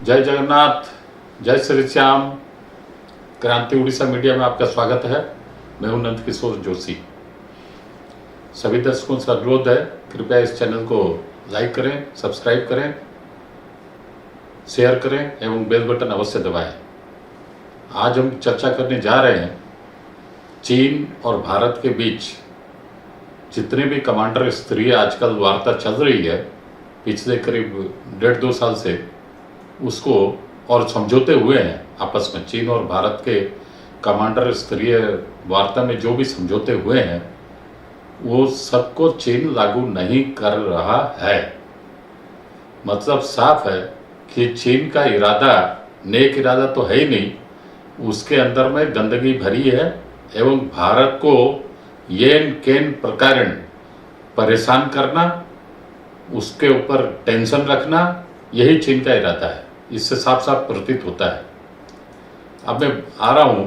जय जगन्नाथ, जय श्री श्याम। क्रांति उड़ीसा मीडिया में आपका स्वागत है। मैं हूं नंद किशोर जोशी। सभी दर्शकों से अनुरोध है, कृपया इस चैनल को लाइक करें, सब्सक्राइब करें, शेयर करें एवं बेल बटन अवश्य दबाएं। आज हम चर्चा करने जा रहे हैं चीन और भारत के बीच जितने भी कमांडर स्तरीय आजकल वार्ता चल रही है पिछले करीब 1.5-2 साल से, उसको और समझौते हुए हैं आपस में। चीन और भारत के कमांडर स्तरीय वार्ता में जो भी समझौते हुए हैं वो सबको चीन लागू नहीं कर रहा है। मतलब साफ है कि चीन का इरादा नेक इरादा तो है ही नहीं, उसके अंदर में गंदगी भरी है एवं भारत को येन केन प्रकारण परेशान करना, उसके ऊपर टेंशन रखना, यही चीन का इरादा है। इससे साफ साफ प्रतीत होता है। अब मैं आ रहा हूँ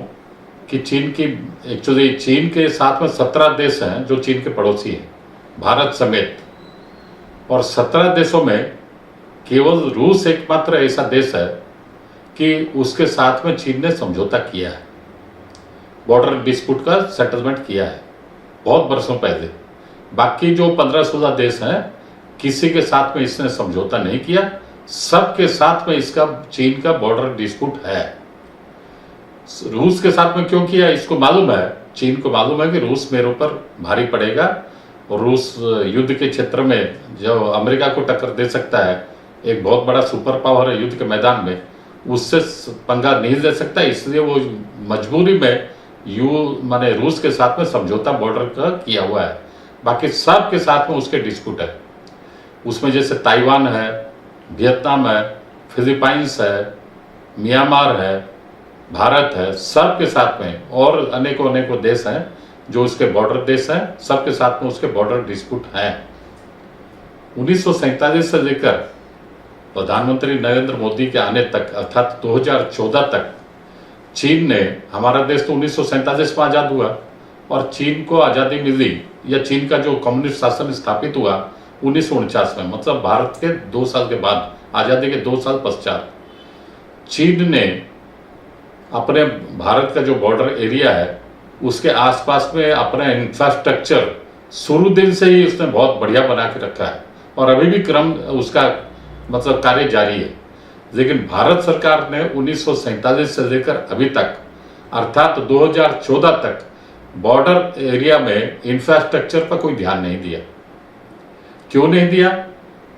कि एक्चुअली चीन के साथ में 17 देश हैं जो चीन के पड़ोसी हैं, भारत समेत। और 17 देशों में केवल रूस एकमात्र ऐसा देश है कि उसके साथ में चीन ने समझौता किया है, बॉर्डर डिस्प्यूट का सेटलमेंट किया है बहुत वर्षों पहले। बाकी जो 15-16 देश हैं किसी के साथ में इसने समझौता नहीं किया। सबके साथ में इसका चीन का बॉर्डर डिस्प्यूट है। रूस के साथ में क्यों किया इसको मालूम है, चीन को मालूम है कि रूस मेरे ऊपर भारी पड़ेगा और रूस युद्ध के क्षेत्र में जो अमेरिका को टक्कर दे सकता है, एक बहुत बड़ा सुपर पावर है युद्ध के मैदान में, उससे पंगा नहीं ले सकता। इसलिए वो मजबूरी में माने रूस के साथ में समझौता बॉर्डर का किया हुआ है। बाकी सब के साथ में उसके डिस्प्यूट है। उसमें जैसे ताइवान है, वियतनाम है, फिलीपाइंस है, म्यांमार है, भारत है, सब के साथ में और अनेकों देश हैं जो उसके बॉर्डर देश हैं, सबके साथ में उसके बॉर्डर डिस्प्यूट हैं। 1947 से लेकर प्रधानमंत्री नरेंद्र मोदी के आने तक अर्थात 2014 तक चीन ने, हमारा देश तो 1947 में आज़ाद हुआ और चीन को आज़ादी मिली या चीन का जो कम्युनिस्ट शासन स्थापित हुआ 1949 में, मतलब भारत के 2 साल के बाद, आज़ादी के 2 साल पश्चात चीन ने अपने भारत का जो बॉर्डर एरिया है उसके आसपास में अपना इंफ्रास्ट्रक्चर शुरू दिन से ही उसने बहुत बढ़िया बना के रखा है और अभी भी क्रम उसका मतलब कार्य जारी है। लेकिन भारत सरकार ने 1947 से लेकर अभी तक अर्थात 2014 तक बॉर्डर एरिया में इंफ्रास्ट्रक्चर पर कोई ध्यान नहीं दिया। क्यों नहीं दिया?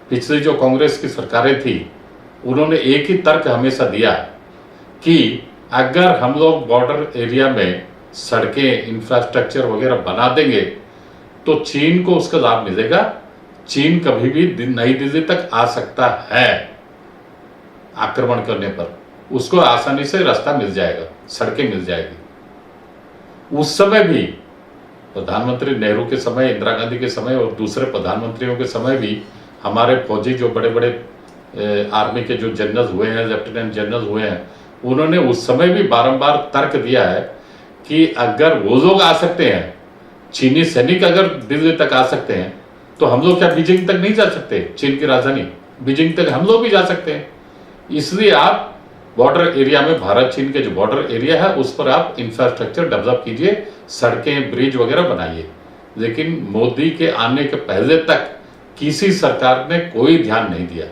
पिछली जो कांग्रेस की सरकारें थी उन्होंने एक ही तर्क हमेशा दिया कि अगर हम लोग बॉर्डर एरिया में सड़कें, इंफ्रास्ट्रक्चर वगैरह बना देंगे तो चीन को उसका लाभ मिलेगा। चीन कभी भी नई दिल्ली तक आ सकता है, आक्रमण करने पर उसको आसानी से रास्ता मिल जाएगा, सड़कें मिल जाएगी। उस समय भी प्रधानमंत्री नेहरू के समय, इंदिरा गांधी के समय और दूसरे प्रधानमंत्रियों के समय भी हमारे फौजी जो बड़े बड़े आर्मी के जो जनरल हुए हैं, लेफ्टिनेंट जनरल हुए हैं, उन्होंने उस समय भी बारंबार तर्क दिया है कि अगर वो लोग आ सकते हैं, चीनी सैनिक अगर दिल्ली तक आ सकते हैं तो हम लोग क्या बीजिंग तक नहीं जा सकते? चीन की राजधानी बीजिंग तक हम लोग भी जा सकते हैं। इसलिए आप बॉर्डर एरिया में, भारत चीन के जो बॉर्डर एरिया है उस पर आप इंफ्रास्ट्रक्चर डेवलप कीजिए, सड़कें, ब्रिज वगैरह बनाइए। लेकिन मोदी के आने के पहले तक किसी सरकार ने कोई ध्यान नहीं दिया।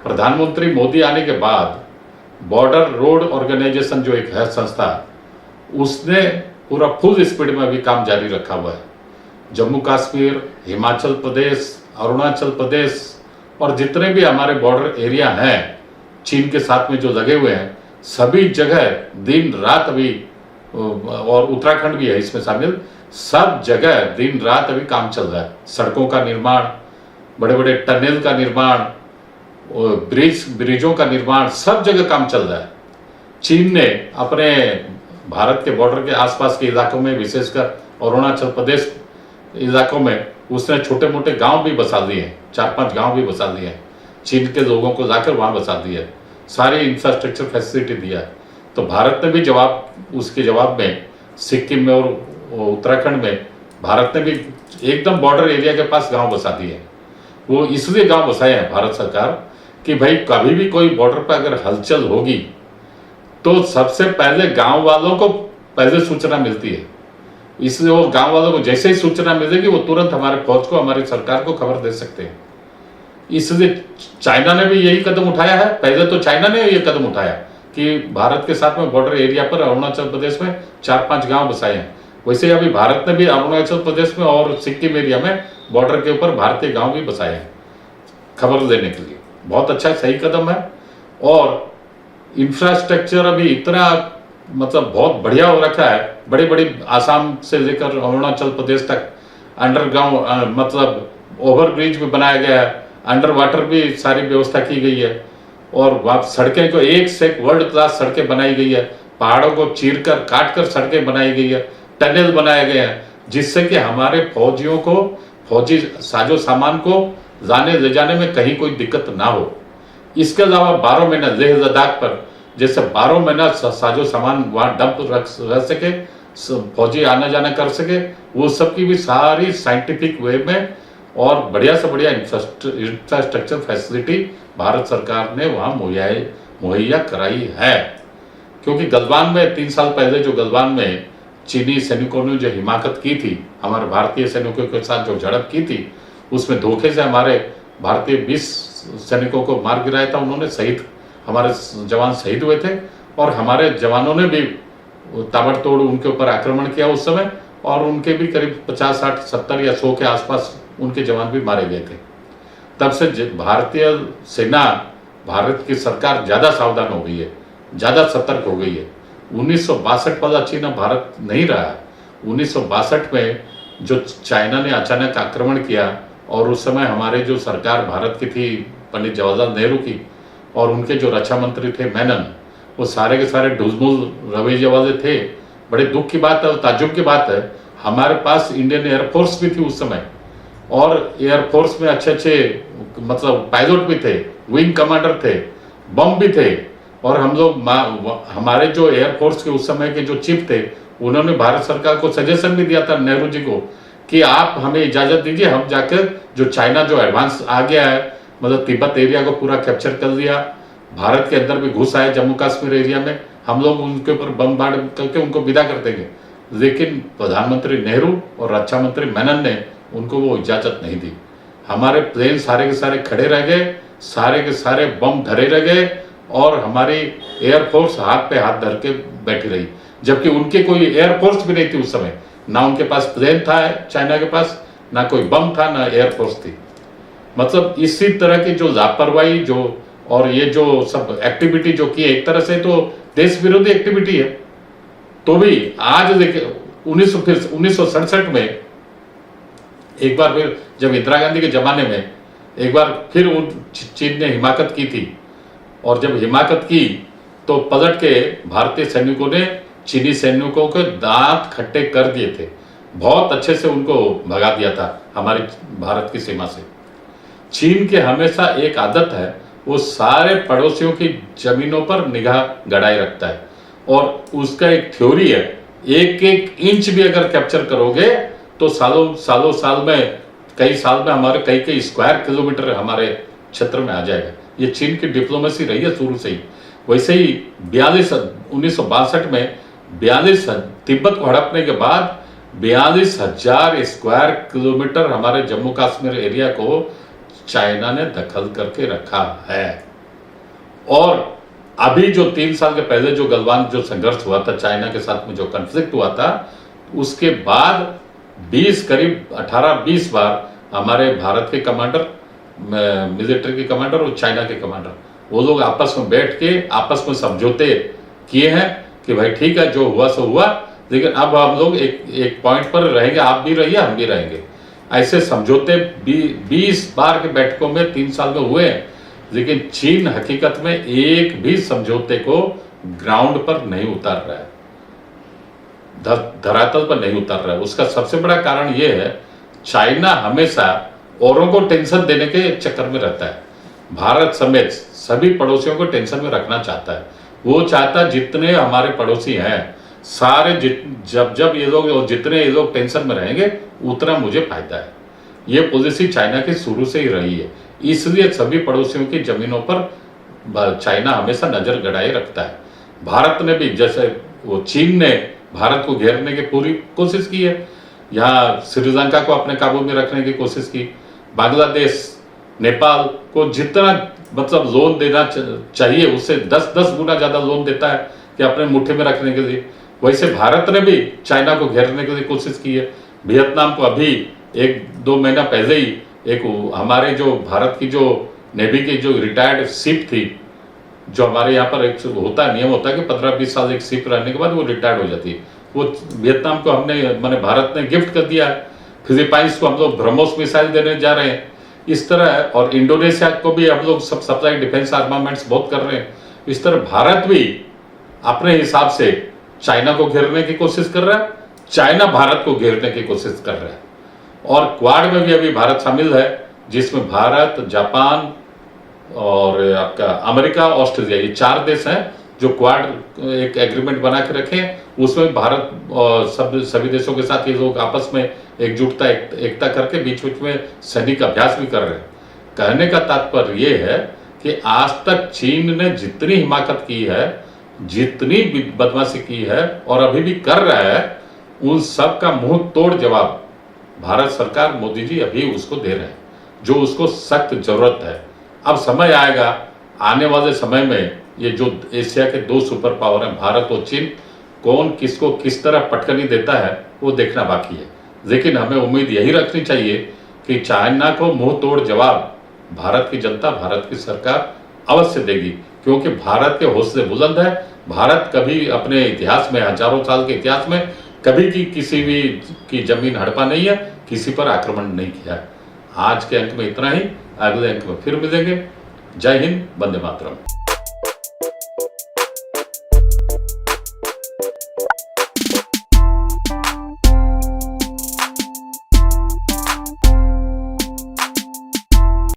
प्रधानमंत्री मोदी आने के बाद बॉर्डर रोड ऑर्गेनाइजेशन जो एक है संस्था, उसने पूरा फुल स्पीड में अभी काम जारी रखा हुआ है। जम्मू कश्मीर, हिमाचल प्रदेश, अरुणाचल प्रदेश और जितने भी हमारे बॉर्डर एरिया हैं चीन के साथ में जो लगे हुए हैं, सभी जगह दिन रात अभी, और उत्तराखंड भी है इसमें शामिल, सब जगह दिन रात अभी काम चल रहा है। सड़कों का निर्माण, बड़े बड़े टनल का निर्माण, ब्रिजों का निर्माण, सब जगह काम चल रहा है। चीन ने अपने भारत के बॉर्डर के आसपास के इलाकों में, विशेषकर अरुणाचल प्रदेश इलाकों में, उसने छोटे मोटे गांव भी बसा दिए हैं, 4-5 गांव भी बसा दिए हैं। चीन के लोगों को लाकर वहां बसा दिया है, सारी इंफ्रास्ट्रक्चर फैसिलिटी दिया है। तो भारत ने भी उसके जवाब में सिक्किम में और उत्तराखंड में भारत ने भी एकदम बॉर्डर एरिया के पास गांव बसा दिए हैं। वो इसलिए गांव बसाए हैं भारत सरकार कि भाई कभी भी कोई बॉर्डर पर अगर हलचल होगी तो सबसे पहले गांव वालों को पहले सूचना मिलती है। इसलिए वो गांव वालों को जैसे ही सूचना मिलेगी वो तुरंत हमारे फौज को, हमारी सरकार को खबर दे सकते हैं। इसलिए चाइना ने भी यही कदम उठाया है। पहले तो चाइना ने ये कदम उठाया कि भारत के साथ में बॉर्डर एरिया पर अरुणाचल प्रदेश में 4-5 गांव बसाए हैं। वैसे अभी भारत ने भी अरुणाचल प्रदेश में और सिक्किम एरिया में बॉर्डर के ऊपर भारतीय गांव भी बसाए हैं खबर देने के लिए। बहुत अच्छा सही कदम है। और इंफ्रास्ट्रक्चर अभी इतना मतलब बहुत बढ़िया हो रखा है। बड़ी बड़ी आसाम से लेकर अरुणाचल प्रदेश तक अंडरग्राउंड मतलब ओवरब्रिज भी बनाया गया है, अंडर वाटर भी सारी व्यवस्था की गई है। और सड़कें को एक से एक वर्ल्ड क्लास सड़कें बनाई गई है। पहाड़ों को चीर कर काट कर सड़कें बनाई गई है, टनल बनाए गए हैं, जिससे कि हमारे फौजियों को, फौजी साजो सामान को लाने ले जाने में कहीं कोई दिक्कत ना हो। इसके अलावा 12 महीना लेह लद्दाख पर जैसे 12 महीना साजो सामान वहाँ डंप रह सके, फौजी आना जाना कर सके, वो सब की भी सारी साइंटिफिक वे में और बढ़िया से बढ़िया इंफ्रास्ट्रक्चर फैसिलिटी भारत सरकार ने वहाँ मुहैया कराई है। क्योंकि गलवान में 3 साल पहले जो गलवान में चीनी सैनिकों ने जो हिमाकत की थी, हमारे भारतीय सैनिकों के साथ जो झड़प की थी, उसमें धोखे से हमारे भारतीय 20 सैनिकों को मार गिराया था। उन्होंने शहीद, हमारे जवान शहीद हुए थे और हमारे जवानों ने भी ताबड़तोड़ उनके ऊपर आक्रमण किया उस समय, और उनके भी करीब 50, 60, 70 या 100 के आसपास उनके जवान भी मारे गए थे। तब से भारतीय सेना, भारत की सरकार ज़्यादा सावधान हो गई है, ज़्यादा सतर्क हो गई है। 1962 वाला चीन अब भारत नहीं रहा। 1962 में जो चाइना ने अचानक आक्रमण किया और उस समय हमारे जो सरकार भारत की थी पंडित जवाहरलाल नेहरू की, और उनके जो रक्षा मंत्री थे मेनन, वो सारे के सारे ढुलमुल रवैये वाले थे। बड़े दुख की बात है और ताज्जुब की बात है, हमारे पास इंडियन एयरफोर्स भी थी उस समय, और एयरफोर्स में अच्छे अच्छे मतलब पायलट भी थे, विंग कमांडर थे, बम भी थे। और हम लोग हमारे जो एयरफोर्स के उस समय के जो चीफ थे, उन्होंने भारत सरकार को सजेशन भी दिया था नेहरू जी को कि आप हमें इजाजत दीजिए, हम जाकर जो चाइना जो एडवांस आ गया है, मतलब तिब्बत एरिया को पूरा कैप्चर कर लिया, भारत के अंदर भी घुस आए जम्मू कश्मीर एरिया में, हम लोग उनके ऊपर बमबार्ड करके उनको विदा कर देंगे। लेकिन प्रधानमंत्री नेहरू और रक्षा मंत्री मेनन ने उनको वो इजाजत नहीं दी। हमारे प्लेन सारे के सारे खड़े रह गए, सारे के सारे बम धरे रह गए, और हमारी एयरफोर्स हाथ पे हाथ धर के बैठी रही, जबकि उनके कोई एयरफोर्स भी नहीं थी उस समय। ना उनके पास प्लेन था चाइना के पास, ना कोई बम था, ना एयरफोर्स थी। मतलब इसी तरह की जो लापरवाही जो और ये जो सब एक्टिविटी जो की, एक तरह से तो देश विरोधी एक्टिविटी है। तो भी आज देखिए 1967 में एक बार फिर जब इंदिरा गांधी के जमाने में एक बार फिर चीन ने हिमाकत की थी, और जब हिमाकत की तो पलट के भारतीय सैनिकों ने चीनी सैनिकों के दांत खट्टे कर दिए थे। बहुत अच्छे से उनको भगा दिया था हमारी भारत की सीमा से। चीन के हमेशा एक आदत है, वो सारे पड़ोसियों की जमीनों पर निगाह गड़ाए रखता है, और उसका एक थ्योरी है, एक एक इंच भी अगर कैप्चर करोगे तो सालों साल में, कई साल में हमारे कई स्क्वायर किलोमीटर हमारे क्षेत्र में आ जाएगा। ये चीन की डिप्लोमेसी रही है शुरू से ही। वैसे ही 1962 में 42 तिब्बत को हड़पने के बाद 42,000 स्क्वायर किलोमीटर हमारे जम्मू कश्मीर एरिया को चाइना ने दखल करके रखा है। और अभी जो 3 साल के पहले जो गलवान जो संघर्ष हुआ था, चाइना के साथ में जो कॉन्फ्लिक्ट हुआ था, उसके बाद 20 करीब 18-20 बार हमारे भारत के कमांडर, मिलिट्री के कमांडर और चाइना के कमांडर, वो लोग आपस में बैठ के आपस में समझौते किए हैं कि भाई ठीक है, जो हुआ सो हुआ, लेकिन अब हम लोग एक पॉइंट पर रहेंगे, आप भी रहिए हम भी रहेंगे। ऐसे समझौते 20 बार के बैठकों में 3 साल में हुए हैं, लेकिन चीन हकीकत में एक भी समझौते को ग्राउंड पर नहीं उतार रहा है, धरातल पर नहीं उतार रहा है। उसका सबसे बड़ा कारण यह है, चाइना हमेशा औरों को टेंशन देने के चक्कर में रहता है। भारत समेत सभी पड़ोसियों को टेंशन में रखना चाहता है। वो चाहता जितने हमारे पड़ोसी हैं सारे जब ये लोग, जितने ये लोग टेंशन में रहेंगे उतना मुझे फायदा है। ये पॉलिसी चाइना की शुरू से ही रही है। इसलिए सभी पड़ोसियों की जमीनों पर चाइना हमेशा नजर गड़ाए रखता है। भारत ने भी, जैसे वो चीन ने भारत को घेरने की पूरी कोशिश की है, यहाँ श्रीलंका को अपने काबू में रखने की कोशिश की, बांग्लादेश, नेपाल को जितना मतलब लोन देना चाहिए उससे 10-10 गुना ज्यादा लोन देता है कि अपने मुट्ठी में रखने के लिए। वैसे भारत ने भी चाइना को घेरने के लिए कोशिश की है। वियतनाम को अभी 1-2 महीना पहले ही एक हमारे जो भारत की जो नेवी की जो रिटायर्ड शिप थी, जो हमारे यहाँ पर एक होता है, नियम होता है कि 15-20 साल एक शिप रहने के बाद वो रिटायर्ड हो जाती है, वो वियतनाम को हमने भारत ने गिफ्ट कर दिया है। फिलीपाइंस को हम लोग ब्रह्मोस मिसाइल देने जा रहे हैं इस तरह, और इंडोनेशिया को भी हम लोग सब सप्लाई डिफेंस आर्मामेंट्स बहुत कर रहे हैं। इस तरह भारत भी अपने हिसाब से चाइना को घेरने की कोशिश कर रहा है, चाइना भारत को घेरने की कोशिश कर रहा है। और क्वाड में भी अभी भारत शामिल है, जिसमें भारत, जापान और आपका अमेरिका, ऑस्ट्रेलिया, ये 4 देश हैं जो क्वाड एक एग्रीमेंट बना के रखे हैं। उसमें भारत और सभी देशों के साथ ये लोग आपस में एकजुटता एकता करके बीच बीच में सैनिक अभ्यास भी कर रहे हैं। कहने का तात्पर्य ये है कि आज तक चीन ने जितनी हिमाकत की है, जितनी बदमाशी की है और अभी भी कर रहा है, उन सब का मुंह तोड़ जवाब भारत सरकार, मोदी जी अभी उसको दे रहे हैं, जो उसको सख्त जरूरत है। अब समय आएगा, आने वाले समय में ये जो एशिया के 2 सुपर पावर हैं, भारत और चीन, कौन किसको किस तरह पटकनी देता है वो देखना बाकी है। लेकिन हमें उम्मीद यही रखनी चाहिए कि चाइना को मुंह तोड़ जवाब भारत की जनता, भारत की सरकार अवश्य देगी, क्योंकि भारत के हौसले बुलंद है। भारत कभी अपने इतिहास में, हजारों साल के इतिहास में कभी किसी भी की जमीन हड़पा नहीं है, किसी पर आक्रमण नहीं किया है। आज के अंक में इतना ही, अगले अंक में फिर मिलेंगे। जय हिंद, वंदे मातरम।